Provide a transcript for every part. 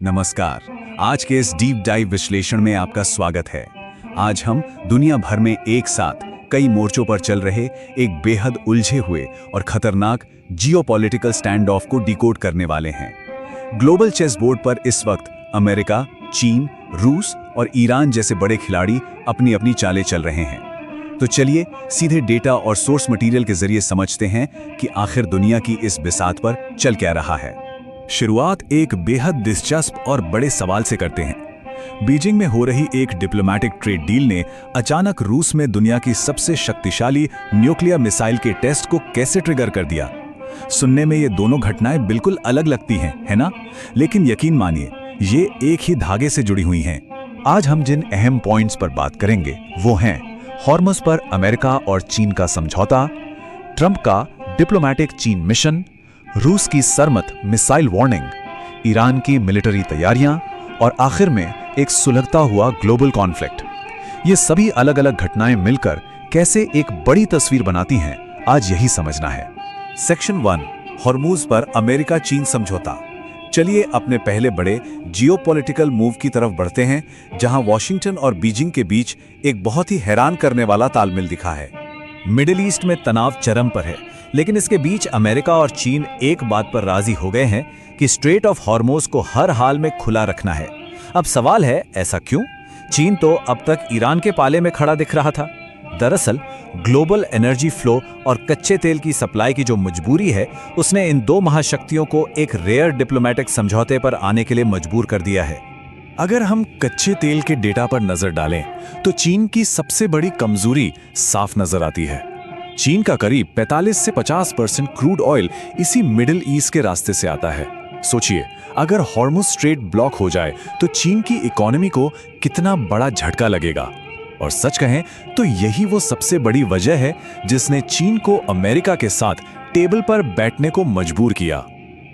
नमस्कार। आज के इस डीप डाइव विश्लेषण में आपका स्वागत है। आज हम दुनिया भर में एक साथ कई मोर्चों पर चल रहे एक बेहद उलझे हुए और खतरनाक जियोपॉलिटिकल स्टैंड ऑफ को डिकोड करने वाले हैं। ग्लोबल चेस बोर्ड पर इस वक्त अमेरिका, चीन, रूस और ईरान जैसे बड़े खिलाड़ी अपनी अपनी चालें चल रहे हैं। तो चलिए सीधे डेटा और सोर्स मटेरियल के जरिए समझते हैं कि आखिर दुनिया की इस बिसात पर चल क्या रहा है। शुरुआत एक बेहद दिलचस्प और बड़े सवाल से करते हैं। बीजिंग में हो रही एक डिप्लोमेटिक ट्रेड डील ने अचानक रूस में दुनिया की सबसे शक्तिशाली न्यूक्लियर मिसाइल के टेस्ट को कैसे ट्रिगर कर दिया। सुनने में ये दोनों घटनाएं बिल्कुल अलग लगती हैं, है ना? लेकिन यकीन मानिए, ये एक ही धागे से जुड़ी हुई हैं। आज हम जिन अहम पॉइंट्स पर बात करेंगे वो हैं हॉर्मुज़ पर अमेरिका और चीन का समझौता, ट्रंप का डिप्लोमेटिक चीन मिशन, रूस की सरमत मिसाइल वार्निंग, ईरान की मिलिट्री तैयारियां और आखिर में एक सुलगता हुआ ग्लोबल कॉन्फ्लिक्ट। ये सभी अलग अलग घटनाएं मिलकर कैसे एक बड़ी तस्वीर बनाती हैं, आज यही समझना है। सेक्शन 1, हॉर्मुज़ पर अमेरिका चीन समझौता। चलिए अपने पहले बड़े जियोपॉलिटिकल मूव की तरफ बढ़ते हैं, जहां वॉशिंगटन और बीजिंग के बीच एक बहुत ही हैरान करने वाला तालमेल दिखा है। मिडिल ईस्ट में तनाव चरम पर है, लेकिन इसके बीच अमेरिका और चीन एक बात पर राजी हो गए हैं कि स्ट्रेट ऑफ हॉर्मुज़ को हर हाल में खुला रखना है। अब सवाल है, ऐसा क्यों? चीन तो अब तक ईरान के पाले में खड़ा दिख रहा था। दरअसल ग्लोबल एनर्जी फ्लो और कच्चे तेल की सप्लाई की जो मजबूरी है, उसने इन दो महाशक्तियों को एक रेयर डिप्लोमेटिक समझौते पर आने के लिए मजबूर कर दिया है। अगर हम कच्चे तेल के डेटा पर नजर डालें तो चीन की सबसे बड़ी कमजोरी साफ नजर आती है। चीन का करीब 45 से 50% क्रूड ऑयल इसी मिडिल ईस्ट के रास्ते से आता है। सोचिए, अगर हॉर्मुज़ स्ट्रेट ब्लॉक हो जाए तो चीन की इकोनॉमी को कितना बड़ा झटका लगेगा। और सच कहें तो यही वो सबसे बड़ी वजह है जिसने चीन को अमेरिका के साथ टेबल पर बैठने को मजबूर किया।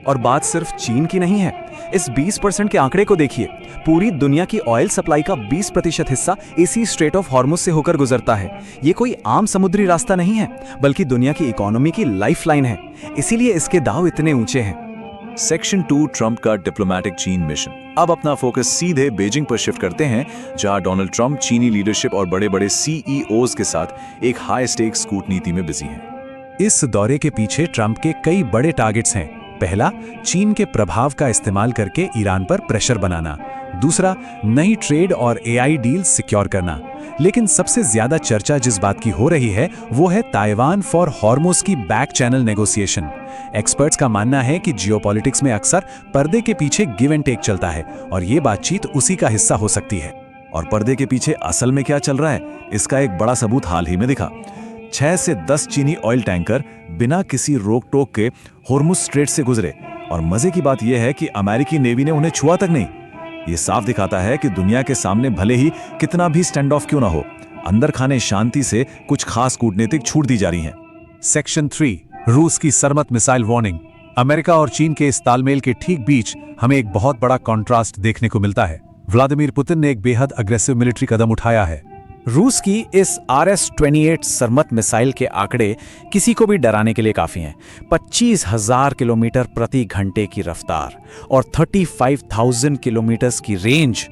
और बात सिर्फ चीन की नहीं है। इस 20% के आंकड़े को देखिए। पूरी दुनिया की ऑयल सप्लाई का 20% हिस्सा इसी स्ट्रेट ऑफ हॉर्मुज़ से होकर गुजरता है। ये कोई आम समुद्री रास्ता नहीं है, बल्कि दुनिया की इकोनॉमी की लाइफलाइन है। इसीलिए इसके दाव इतने ऊंचे हैं। सेक्शन 2, ट्रंप का डिप्लोमेटिक चीन मिशन। अब अपना फोकस सीधे बीजिंग पर शिफ्ट करते हैं, जहां डोनाल्ड ट्रंप चीनी लीडरशिप और बड़े बड़े सीईओज के साथ एक हाई स्टेक्स कूटनीति में बिजी हैं। इस दौरे के पीछे ट्रंप के कई बड़े टारगेट्स हैं। पहला, चीन के प्रभाव का इस्तेमाल करके ईरान पर प्रेशर बनाना। दूसरा, नई ट्रेड और एआई डील सिक्योर करना। लेकिन सबसे ज्यादा चर्चा जिस बात की हो रही है वो है ताइवान फॉर हॉर्मुज़ की बैक चैनल नेगोशिएशन। एक्सपर्ट्स का मानना है कि जियोपॉलिटिक्स में अक्सर पर्दे के पीछे गिव एंड टेक चलता है और ये बातचीत उसी का हिस्सा हो सकती है। और पर्दे के पीछे असल में क्या चल रहा है, इसका एक बड़ा सबूत हाल ही में दिखा। 6 से 10 चीनी ऑयल टैंकर बिना किसी रोक टोक के हॉर्मुज़ स्ट्रेट से गुजरे, और मजे की बात यह है कि अमेरिकी नेवी ने उन्हें छुआ तक नहीं। ये साफ दिखाता है कि दुनिया के सामने भले ही कितना भी स्टैंड ऑफ क्यों ना हो, अंदर खाने शांति से कुछ खास कूटनीतिक छूट दी जा रही हैं। सेक्शन 3, रूस की सरमत मिसाइल वार्निंग। अमेरिका और चीन के इस तालमेल के ठीक बीच हमें एक बहुत बड़ा कॉन्ट्रास्ट देखने को मिलता है। व्लादिमीर पुतिन ने एक बेहद अग्रेसिव मिलिट्री कदम उठाया है। रूस की इस RS-28 सरमत मिसाइल के आंकड़े किसी को भी डराने के लिए काफी हैं। 25,000 किलोमीटर प्रति घंटे की रफ्तार और 35,000 किलोमीटर की रेंज।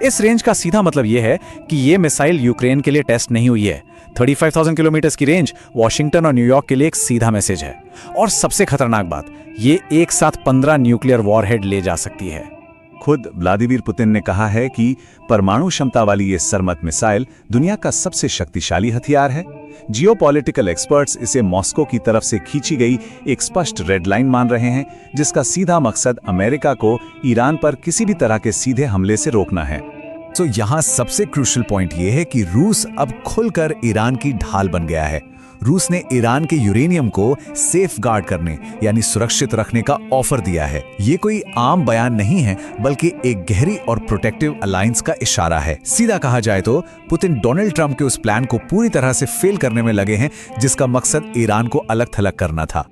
इस रेंज का सीधा मतलब यह है कि यह मिसाइल यूक्रेन के लिए टेस्ट नहीं हुई है। 35,000 किलोमीटर की रेंज वॉशिंगटन और न्यूयॉर्क के लिए एक सीधा मैसेज है। और सबसे खतरनाक बात, ये एक साथ 15 न्यूक्लियर वॉरहेड ले जा सकती है। खुद व्लादिमीर पुतिन ने कहा है कि परमाणु क्षमता वाली ये सरमत मिसाइल दुनिया का सबसे शक्तिशाली हथियार है। जियोपॉलिटिकल एक्सपर्ट्स इसे मॉस्को की तरफ से खींची गई एक स्पष्ट रेड लाइन मान रहे हैं, जिसका सीधा मकसद अमेरिका को ईरान पर किसी भी तरह के सीधे हमले से रोकना है। तो यहाँ सबसे क्रूशियल पॉइंट ये है कि रूस अब खुलकर ईरान की ढाल बन गया है। रूस ने ईरान के यूरेनियम को सेफ गार्ड करने यानी सुरक्षित रखने का ऑफर दिया है। ये कोई आम बयान नहीं है, बल्कि एक गहरी और प्रोटेक्टिव अलायंस का इशारा है। सीधा कहा जाए तो पुतिन डोनाल्ड ट्रंप के उस प्लान को पूरी तरह से फेल करने में लगे हैं, जिसका मकसद ईरान को अलग थलग करना था।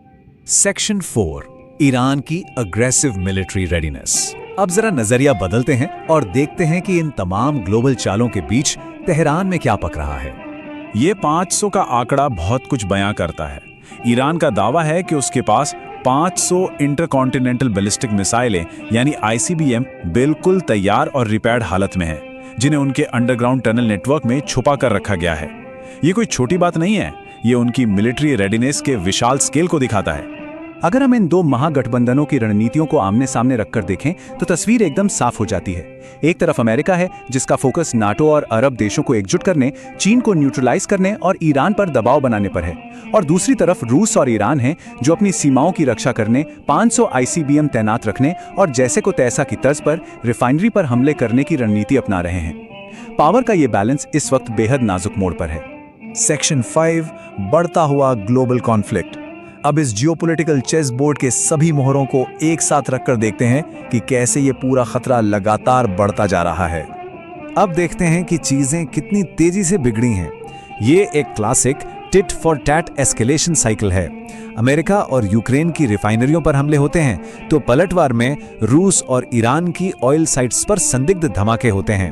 सेक्शन 4, ईरान की अग्रेसिव मिलिट्री रेडीनेस। अब जरा नजरिया बदलते हैं और देखते हैं कि इन तमाम ग्लोबल चालों के बीच तेहरान में क्या पक रहा है। ये 500 का आंकड़ा बहुत कुछ बयां करता है। ईरान का दावा है कि उसके पास 500 इंटरकॉन्टिनेंटल बैलिस्टिक मिसाइलें यानी आईसीबीएम बिल्कुल तैयार और रिपेयर्ड हालत में हैं, जिन्हें उनके अंडरग्राउंड टनल नेटवर्क में छुपा कर रखा गया है। ये कोई छोटी बात नहीं है, ये उनकी मिलिट्री रेडीनेस के विशाल स्केल को दिखाता है। अगर हम इन दो महागठबंधनों की रणनीतियों को आमने सामने रखकर देखें तो तस्वीर एकदम साफ हो जाती है। एक तरफ अमेरिका है, जिसका फोकस नाटो और अरब देशों को एकजुट करने, चीन को न्यूट्रलाइज करने और ईरान पर दबाव बनाने पर है, और दूसरी तरफ रूस और ईरान है, जो अपनी सीमाओं की रक्षा करने, 500 आईसीबीएम तैनात रखने और जैसे को तैसा की तर्ज पर रिफाइनरी पर हमले करने की रणनीति अपना रहे हैं। पावर का ये बैलेंस इस वक्त बेहद नाजुक मोड़ पर है। सेक्शन 5, बढ़ता हुआ ग्लोबल कॉन्फ्लिक्ट। अब इस जियोपॉलिटिकल चेस बोर्ड के सभी मोहरों को एक साथ रखकर देखते हैं कि कैसे ये पूरा खतरा लगातार बढ़ता जा रहा है। अब देखते हैं कि चीजें कितनी तेजी से बिगड़ी हैं। ये एक classic tit for tat escalation cycle है। अमेरिका और यूक्रेन की रिफाइनरियों पर हमले होते हैं तो पलटवार में रूस और ईरान की ऑयल साइट्स पर संदिग्ध धमाके होते हैं।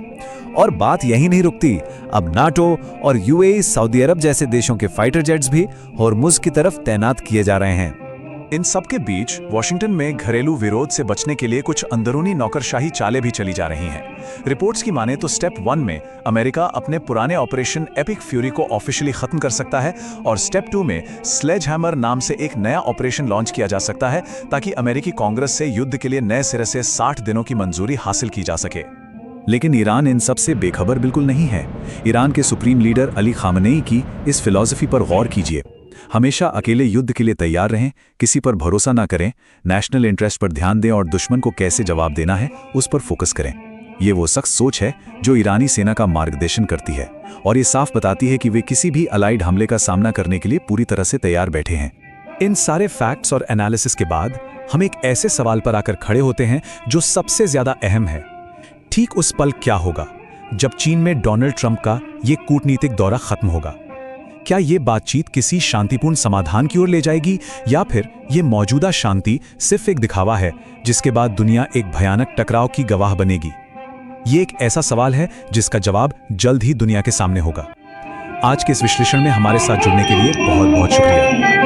और बात यही नहीं रुकती, अब नाटो और यूएई, सऊदी अरब जैसे देशों के फाइटर जेट्स भी होर्मुज की तरफ तैनात किए जा रहे हैं। इन सब के बीच वॉशिंगटन में घरेलू विरोध से बचने के लिए कुछ अंदरूनी नौकरशाही चालें भी चली जा रही हैं। रिपोर्ट्स की माने तो स्टेप 1 में अमेरिका अपने पुराने ऑपरेशन एपिक फ्यूरी को ऑफिशियली खत्म कर सकता है, और स्टेप 2 में स्लेज हैमर नाम से एक नया ऑपरेशन लॉन्च किया जा सकता है, ताकि अमेरिकी कांग्रेस से युद्ध के लिए नए सिरे से 60 दिनों की मंजूरी हासिल की जा सके। लेकिन ईरान इन सब से बेखबर बिल्कुल नहीं है। ईरान के सुप्रीम लीडर अली खामनेई की इस फिलॉसफी पर गौर कीजिए। हमेशा अकेले युद्ध के लिए तैयार रहें, किसी पर भरोसा ना करें, नेशनल इंटरेस्ट पर ध्यान दें और दुश्मन को कैसे जवाब देना है उस पर फोकस करें। ये वो सख्त सोच है जो ईरानी सेना का मार्गदर्शन करती है, और ये साफ बताती है कि वे किसी भी अलाइड हमले का सामना करने के लिए पूरी तरह से तैयार बैठे हैं। इन सारे फैक्ट्स और एनालिसिस के बाद हम एक ऐसे सवाल पर आकर खड़े होते हैं जो सबसे ज्यादा अहम है। ठीक उस पल क्या होगा जब चीन में डोनाल्ड ट्रंप का ये कूटनीतिक दौरा खत्म होगा? क्या ये बातचीत किसी शांतिपूर्ण समाधान की ओर ले जाएगी, या फिर ये मौजूदा शांति सिर्फ एक दिखावा है जिसके बाद दुनिया एक भयानक टकराव की गवाह बनेगी? ये एक ऐसा सवाल है जिसका जवाब जल्द ही दुनिया के सामने होगा। आज के इस विश्लेषण में हमारे साथ जुड़ने के लिए बहुत बहुत शुक्रिया।